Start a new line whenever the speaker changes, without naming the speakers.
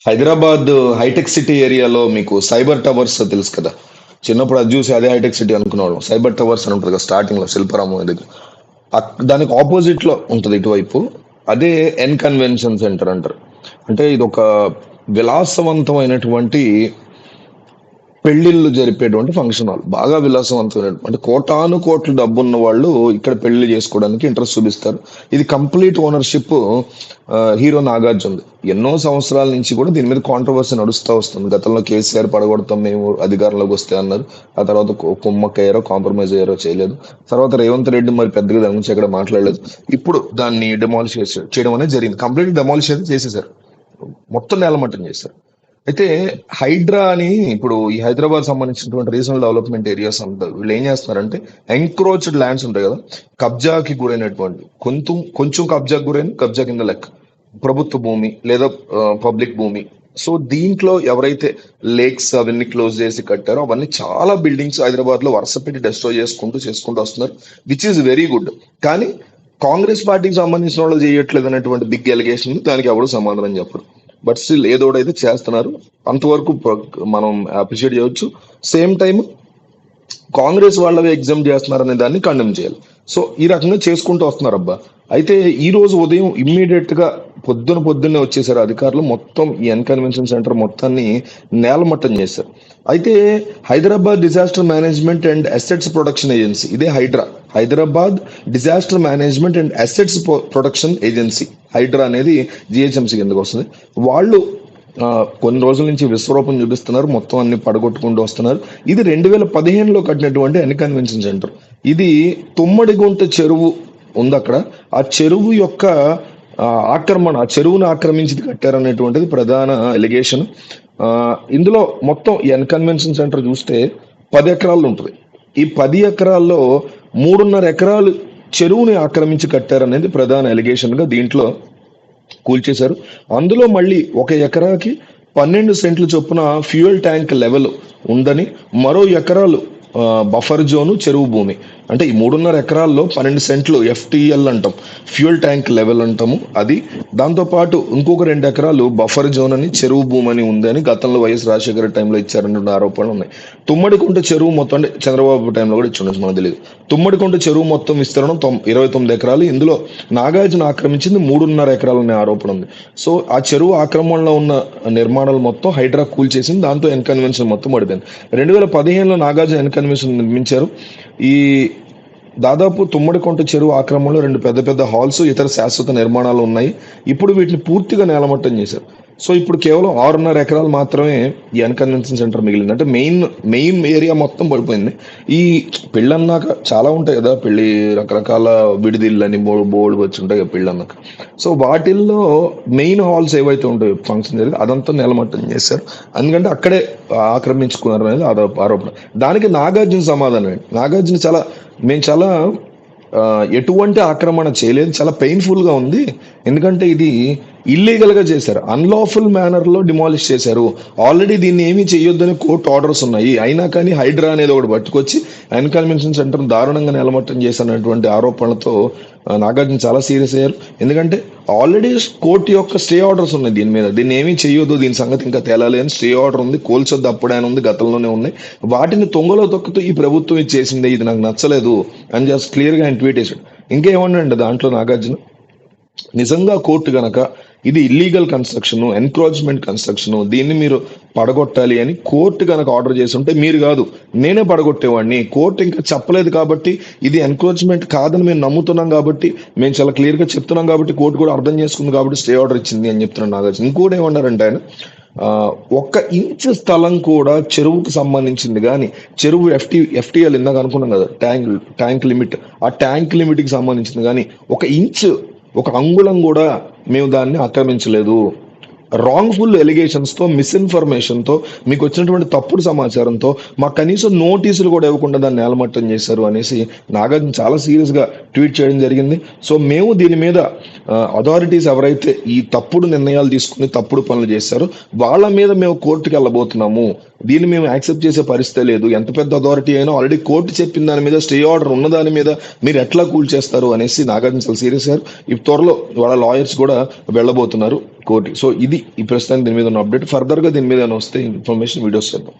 Hyderabad hitech city ఏరియాలో మీకు cyber towers తెలుసు కదా. చిన్నప్పుడు అది చూసి అదే హైటెక్ సిటీ అనుకునేవాళ్ళం. సైబర్ టవర్స్ అని ఉంటుంది కదా, స్టార్టింగ్ లో శిల్పారామం దగ్గర. దానికి ఆపోజిట్ లో ఉంటుంది ఇటువైపు. అదే ఎన్ కన్వెన్షన్ సెంటర్ అంటారు. అంటే ఇది ఒక విలాసవంతమైనటువంటి పెళ్లిళ్ళు జరిపేటువంటి ఫంక్షన్ హాల్. బాగా విలాసవంతమైన, అంటే కోటాను కోట్ల డబ్బు ఉన్న వాళ్ళు ఇక్కడ పెళ్లి చేసుకోవడానికి ఇంట్రెస్ట్ చూపిస్తారు. ఇది కంప్లీట్ ఓనర్షిప్ హీరో నాగార్జున. ఎన్నో సంవత్సరాల నుంచి కూడా దీని మీద కాంట్రవర్సీ నడుస్తూ వస్తుంది. గతంలో కేసీఆర్ పడగొడతాం మేము అధికారంలోకి వస్తే అన్నారు. ఆ తర్వాత కుమ్మక్కయ్యారో కాంప్రమైజ్ అయ్యారో చేయలేదు. తర్వాత రేవంత్ రెడ్డి మరి పెద్దగా దాని గురించి ఎక్కడ మాట్లాడలేదు. ఇప్పుడు దాన్ని డెమాలిష్ చేయడం అనేది జరిగింది. కంప్లీట్ డెమాలిష్ అయితే చేసేసారు, మొత్తం నేలమట్టం చేశారు. అయితే హైడ్రా అని ఇప్పుడు ఈ హైదరాబాద్ సంబంధించినటువంటి రీజనల్ డెవలప్మెంట్ ఏరియాస్ అంటారు. వీళ్ళు ఏం చేస్తున్నారంటే ఎంక్రోచ్డ్ ల్యాండ్స్ ఉంటాయి కదా, కబ్జాకి గురైనటువంటి, కొంచెం కొంచెం కబ్జాకి గురైన, కబ్జా కింద లెక్క ప్రభుత్వ భూమి లేదా పబ్లిక్ భూమి. సో దీంట్లో ఎవరైతే లేక్స్ అవన్నీ క్లోజ్ చేసి కట్టారో అవన్నీ చాలా బిల్డింగ్స్ హైదరాబాద్ లో వరుస పెట్టి డెస్ట్రాయ్ చేసుకుంటూ వస్తున్నారు, విచ్ ఈస్ వెరీ గుడ్. కానీ కాంగ్రెస్ పార్టీకి సంబంధించిన వాళ్ళు చేయట్లేదు అనేటువంటి బిగ్ ఎలిగేషన్, దానికి ఎవరు సమాధానం చెప్పరు. బట్ స్టిల్ ఏదోడైతే చేస్తున్నారు, అంతవరకు మనం అప్రిషియేట్ చేయవచ్చు. సేమ్ టైం కాంగ్రెస్ వాళ్ళవి ఎగ్జామ్ చేస్తున్నారనే దాన్ని కండెమ్ చేయాలి. సో ఈ రకంగా చేసుకుంటూ వస్తున్నారు అబ్బా. అయితే ఈ రోజు ఉదయం ఇమ్మీడియట్ గా పొద్దున్నే వచ్చేసారు అధికారులు. మొత్తం ఈ ఎన్ కన్వెన్షన్ సెంటర్ మొత్తాన్ని నేలమట్టం చేశారు. అయితే Hyderabad disaster management and assets protection agency, ఇదే Hydraa. Hyderabad disaster management and assets protection agency, Hydraa అనేది జిహెచ్ఎంసీ కిందకు వస్తుంది. వాళ్ళు కొన్ని రోజుల నుంచి విశ్వరూపం చూపిస్తున్నారు, మొత్తం అన్ని పడగొట్టుకుంటూ వస్తున్నారు. ఇది 2015లో కట్టినటువంటి ఎన్ కన్వెన్షన్ సెంటర్. ఇది తుమ్మడిగుంట చెరువు ఉంది అక్కడ. ఆ చెరువు యొక్క ఆక్రమణ, ఆ చెరువును ఆక్రమించి కట్టారనేటువంటిది ప్రధాన ఎలిగేషన్. ఇందులో మొత్తం ఎన్ కన్వెన్షన్ సెంటర్ చూస్తే 10 ఎకరాలు ఉంటుంది. ఈ 10 ఎకరాల్లో 3.5 ఎకరాలు చెరువుని ఆక్రమించి కట్టారనేది ప్రధాన ఎలిగేషన్ గా దీంట్లో కూల్చేశారు. అందులో మళ్ళీ 1 ఎకరాకి 12 సెంట్లు చొప్పున ఫ్యూయల్ ట్యాంక్ లెవెల్ ఉందని, మరో ఎకరాలు బఫర్ జోను చెరువు భూమి. అంటే ఈ 3.5 ఎకరాల్లో 12 సెంట్లు ఎఫ్టిఎల్ అంటాం, ఫ్యూయల్ ట్యాంక్ లెవెల్ అంటాము అది. దాంతోపాటు ఇంకొక 2 ఎకరాలు బఫర్ జోన్ అని చెరువు భూమి అని ఉందని గతంలో వైఎస్ రాజశేఖర టైంలో ఇచ్చారనే ఆరోపణలు ఉన్నాయి. తుమ్మడికుంట చెరువు మొత్తం, అంటే చంద్రబాబు టైంలో కూడా ఇచ్చి ఉండొచ్చు, మనకు తెలియదు. తుమ్మడికుంట చెరువు మొత్తం విస్తీర్ణం 29 ఎకరాలు. ఇందులో నాగార్జున ఆక్రమించింది 3.5 ఎకరాలు అనే ఆరోపణ ఉంది. సో ఆ చెరువు ఆక్రమణలో ఉన్న నిర్మాణాలు మొత్తం హైడ్రా కూల్చేసింది. దాంతో ఎన్ కన్వెన్షన్ మొత్తం పడిపోయింది. 2015లో నాగార్జున ఎన్ కన్వెన్షన్ నిర్మించారు. ఈ దాదాపు తుమ్మడికొంట చెరువు ఆక్రమణలో 2 పెద్ద పెద్ద హాల్స్, ఇతర శాశ్వత నిర్మాణాలు ఉన్నాయి. ఇప్పుడు వీటిని పూర్తిగా నేలమట్టం చేశారు. సో ఇప్పుడు కేవలం 6.5 ఎకరాలు మాత్రమే ఈ ఎన్ కన్వెన్షన్ సెంటర్ మిగిలింది. అంటే మెయిన్ ఏరియా మొత్తం పడిపోయింది. ఈ పెళ్ళి అన్నాక చాలా ఉంటాయి కదా, పెళ్లి రకరకాల విడిదిల్లని బోర్డు వచ్చి ఉంటాయి కదా పెళ్ళి అన్నాక. సో వాటిల్లో మెయిన్ హాల్స్ ఏవైతే ఉంటాయో ఫంక్షన్ జరిగింది అదంతా నేలమట్టం చేశారు. ఎందుకంటే అక్కడే ఆక్రమించుకున్నారు అనేది ఆరోపణ. దానికి నాగార్జున సమాధానం ఏంటి? నాగార్జున మేము చాలా ఎటువంటి ఆక్రమణ చేయలేదు, చాలా పెయిన్ఫుల్ గా ఉంది. ఎందుకంటే ఇది ఇల్లీగల్ గా చేశారు, అన్లాఫుల్ మేనర్ లో డిమాలిష్ చేశారు. ఆల్రెడీ దీన్ని ఏమీ చేయొద్దని కోర్టు ఆర్డర్స్ ఉన్నాయి. అయినా కానీ హైడ్రా అనేది ఒకటి పట్టుకొచ్చి ఎన్ కన్వెన్షన్ సెంటర్ దారుణంగా నిలమట్టం చేశారనేటువంటి ఆరోపణలతో నాగార్జున చాలా సీరియస్ అయ్యారు. ఎందుకంటే ఆల్రెడీ కోర్టు యొక్క స్టే ఆర్డర్స్ ఉన్నాయి దీని మీద. దీన్ని ఏమీ చేయొద్దు, దీని సంగతి ఇంకా తేలాలి అని స్టే ఆర్డర్ ఉంది. కోల్చొద్దు అప్పుడే అని ఉంది, గతంలోనే ఉన్నాయి. వాటిని తొంగలో తొక్కుతూ ఈ ప్రభుత్వం ఇది చేసింది, ఇది నాకు నచ్చలేదు అని జస్ట్ క్లియర్ గా ఆయన ట్వీట్ చేశాడు. ఇంకేమన్నాడు దాంట్లో నాగార్జున? నిజంగా కోర్టు గనక ఇది ఇల్లీగల్ కన్స్ట్రక్షన్, ఎన్క్రోచ్మెంట్ కన్స్ట్రక్షన్, దీన్ని మీరు పడగొట్టాలి అని కోర్టు కనుక ఆర్డర్ చేసి ఉంటే మీరు కాదు, నేనే పడగొట్టేవాడిని. కోర్టు ఇంకా చెప్పలేదు కాబట్టి, ఇది ఎన్క్రోచ్మెంట్ కాదని మేము నమ్ముతున్నాం కాబట్టి, మేము చాలా క్లియర్ గా చెప్తున్నాం కాబట్టి, కోర్టు కూడా అర్థం చేసుకుంది కాబట్టి స్టే ఆర్డర్ ఇచ్చింది అని చెప్తున్నాను నాగార్జున. ఇంకోటి ఏమన్నారంటే ఆయన, 1 ఇంచు స్థలం కూడా చెరువుకు సంబంధించింది కానీ, చెరువు ఎఫ్టిఎల్ ఇందాక అనుకున్నాం కదా, ట్యాంక్ లిమిట్, ఆ ట్యాంక్ లిమిట్ కి సంబంధించింది కానీ 1 ఇంచు, 1 అంగుళం కూడా మేము దాన్ని ఆక్రమించలేదు. రాంగ్ఫుల్ ఎలిగేషన్స్ తో, మిస్ఇన్ఫర్మేషన్ తో, మీకు వచ్చినటువంటి తప్పుడు సమాచారంతో మాకు కనీసం నోటీసులు కూడా ఇవ్వకుండా దాన్ని నేలమట్టం చేశారు అనేసి నాగార్జున చాలా సీరియస్ గా ట్వీట్ చేయడం జరిగింది. సో మేము దీని మీద అథారిటీస్ ఎవరైతే ఈ తప్పుడు నిర్ణయాలు తీసుకుని తప్పుడు పనులు చేశారో వాళ్ళ మీద మేము కోర్టుకి వెళ్ళబోతున్నాము, దీన్ని మేము యాక్సెప్ట్ చేసే పరిస్థితి లేదు, ఎంత పెద్ద అథారిటీ అయినా ఆల్రెడీ కోర్టు చెప్పిన దాని మీద స్టే ఆర్డర్ ఉన్న దాని మీద మీరు ఎట్లా కూల్ చేస్తారు అనేసి నాగార్జున చాలా సీరియస్ గారు. ఈ త్వరలో వాళ్ళ లాయర్స్ కూడా వెళ్ళబోతున్నారు కోర్టు. సో ఇది ఈ ప్రస్తుతానికి దీని మీద ఉన్న అప్డేట్. ఫర్దర్ గా దీని మీద వస్తే ఇన్ఫర్మేషన్ వీడియోస్ చేద్దాం.